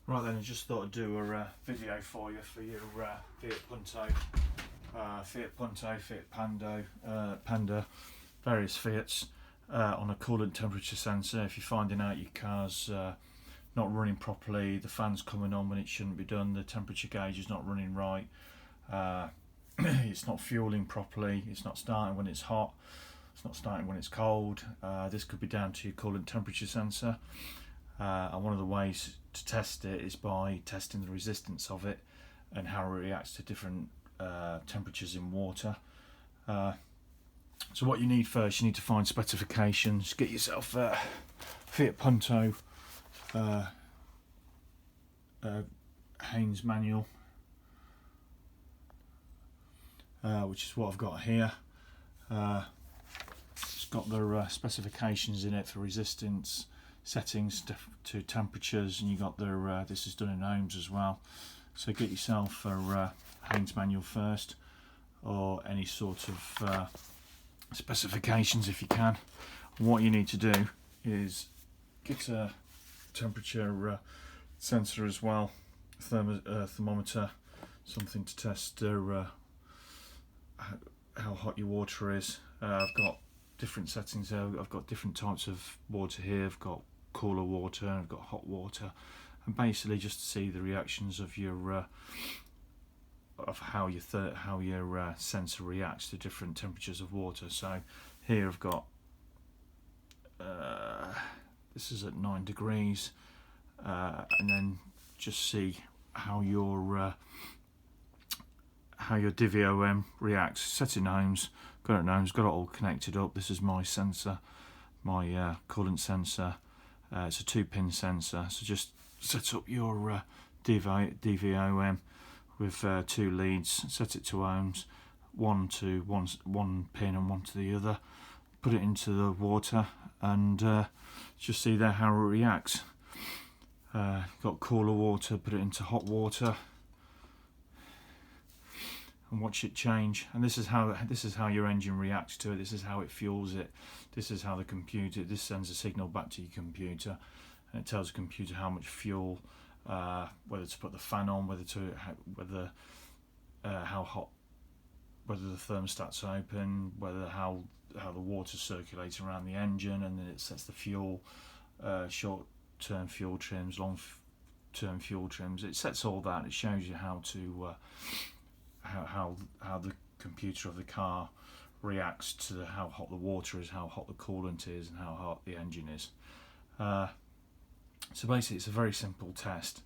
Right then, I just thought I'd do a video for you for your Fiat Punto, Fiat Panda, various Fiats on a coolant temperature sensor. If you're finding out your car's not running properly, the fan's coming on when it shouldn't be done, the temperature gauge is not running right, it's not fueling properly, it's not starting when it's hot, it's not starting when it's cold, this could be down to your coolant temperature sensor. And one of the ways to test it is by testing the resistance of it and how it reacts to different temperatures in water. So what you need first, you need to find specifications. Get yourself a Fiat Punto Haynes manual, which is what I've got here. It's got the specifications in it for resistance, settings to temperatures, and you got the this is done in ohms as well. So get yourself a Haynes manual first, or any sort of specifications if you can. And what you need to do is get a temperature sensor as well, thermometer, something to test how hot your water is. I've got different settings there. I've got different types of water here. I've got cooler water and I've got hot water, and basically just to see the reactions of your of how your sensor reacts to different temperatures of water. So here I've got this is at 9 degrees, and then just see how your DVOM reacts. Set in ohms, got it in ohms, got it all connected up. This is my sensor, my coolant sensor. It's a 2-pin sensor, so just set up your DVOM with 2 leads, set it to ohms, one pin and one to the other, put it into the water, and just see there how it reacts. Got cooler water, put it into hot water, and watch it change. And this is how your engine reacts to it. This is how it fuels it. This is how this sends a signal back to your computer, and it tells the computer how much fuel, whether to put the fan on, how hot, whether the thermostat's open, how the water's circulating around the engine, and then it sets the fuel, short-term fuel trims, long-term fuel trims. It sets all that. It shows you how to how the computer of the car reacts to how hot the water is, how hot the coolant is, and how hot the engine is. So basically it's a very simple test.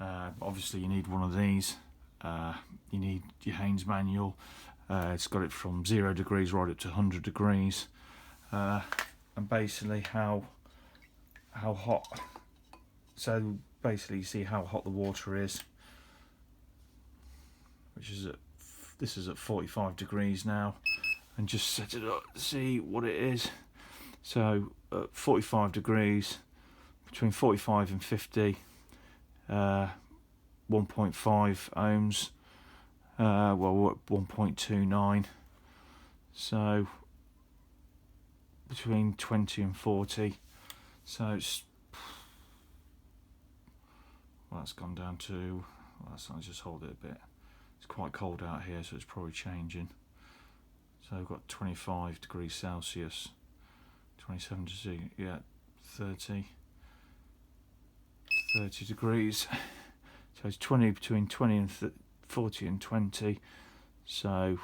Obviously you need one of these. You need your Haynes manual. It's got it from 0 degrees right up to 100 degrees, and basically how hot. So basically you see how hot the water is, which is this is at 45 degrees now, and just set it up to see what it is. So at 45 degrees, between 45 and 50, 1.5 ohms, well we're at 1.29, so between 20 and 40, so it's, well, it's gone down to, well, let's just hold it a bit. It's quite cold out here, so it's probably changing. So I've got 25 degrees Celsius, 27 degrees, yeah, 30 degrees. So it's between 20 and 40 and 20. So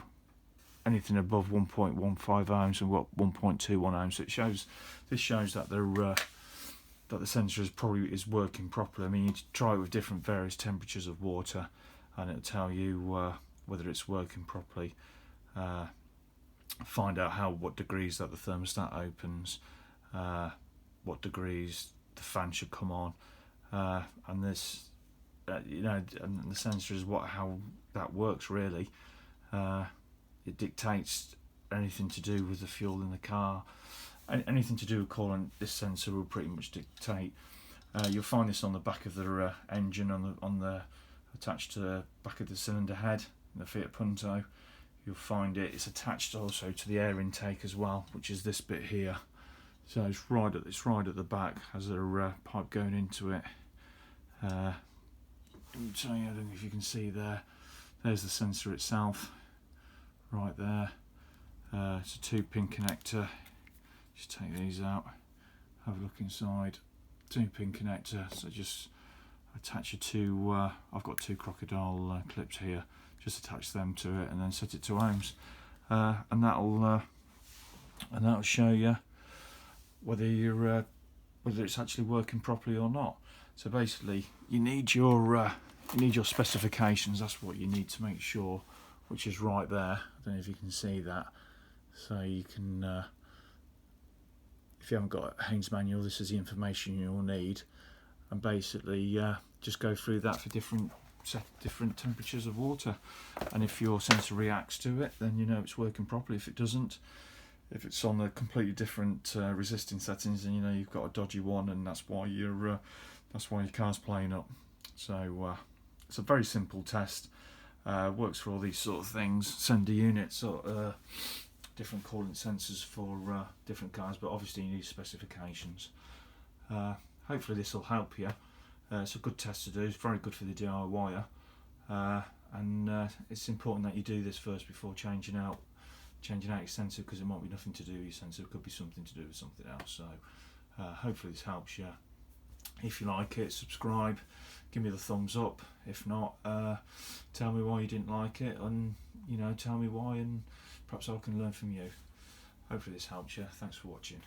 anything above 1.15 ohms and what 1.21 ohms. So this shows that the sensor is working properly. I mean, you try it with different various temperatures of water, and it'll tell you whether it's working properly. Find out what degrees that the thermostat opens, what degrees the fan should come on, and this, and the sensor is how that works really. It dictates anything to do with the fuel in the car, anything to do with coolant. This sensor will pretty much dictate. You'll find this on the back of the engine, on the attached to the back of the cylinder head in the Fiat Punto. You'll find it's attached also to the air intake as well, which is this bit here. So it's right at the back, has a pipe going into it, So I don't know if you can see there. There's the sensor itself, right there. It's a 2-pin connector. Just take these out. Have a look inside. 2-pin connector. So just attach your two. I've got 2 crocodile clips here. Just attach them to it and then set it to ohms, and that'll show you whether it's actually working properly or not. So basically, you need your specifications. That's what you need to make sure, which is right there. I don't know if you can see that. So you can, if you haven't got a Haynes manual, this is the information you'll need, and basically just go through that for different temperatures of water, and if your sensor reacts to it, then you know it's working properly. If it doesn't, if it's on a completely different resisting settings, then you know you've got a dodgy one, and that's why your car's playing up. So it's a very simple test. Works for all these sort of things. Sender units or different coolant sensors for different cars, but obviously you need specifications. Hopefully this will help you. It's a good test to do. It's very good for the DIYer, and it's important that you do this first before changing out your sensor, because it might be nothing to do with your sensor. It could be something to do with something else. So hopefully this helps you. If you like it, subscribe, give me the thumbs up. If not, tell me why you didn't like it, and tell me why, and perhaps I can learn from you. Hopefully this helps you. Thanks for watching.